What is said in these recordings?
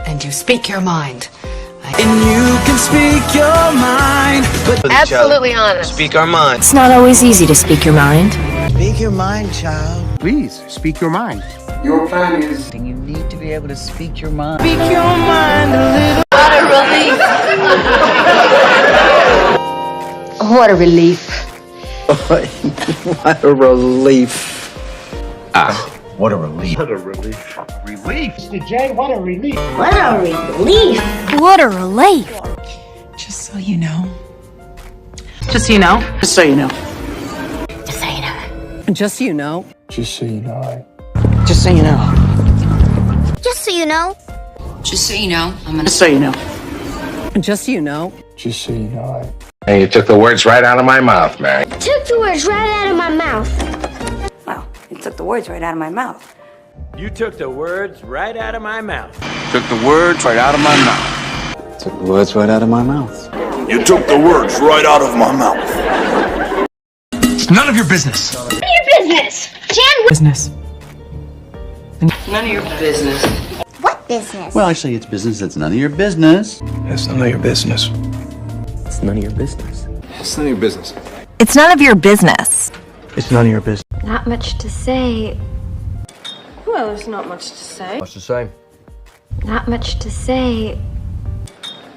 and you speak your mind. And you can speak your mind, but Absolutely honest. Speak our mind. It's not always easy to speak your mind. Speak your mind, child. Please, speak your mind. Your plan is... You need to be able to speak your mind. speak your mind a little. What a relief. What a relief. What a relief. What a relief. Relief? Mr. J, what a relief. What a relief. What a relief. Just so you know. Just so you know. Just so you know. Just so you know. Just so you know. Just so you know. Just so you know. Just so you know. Just so you know. Just so you know. Just so you know. Just so you know. Hey, you took the words right out of my mouth, Mary. Took the words right out of my mouth. Well, you took the words right out of my mouth. You took the words right out of my mouth. Took the words right out of my mouth. Took the words right out of my mouth. You took the words right out of my mouth. It's none of your business. None of your business. Jan, Business. None of your business. what business? Well, actually, it's business that's none of your business. It's none of your business. It's none of your business. It's none of your business. It's none of your business. It's none of your business. Not much to say. Well, there's not much to say. What's the same? Not much to say.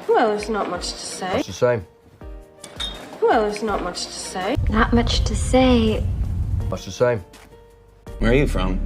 Well, there's not much to say. What's the same? Well, there's not much to say. Not much to say. What's the same? Where are you from?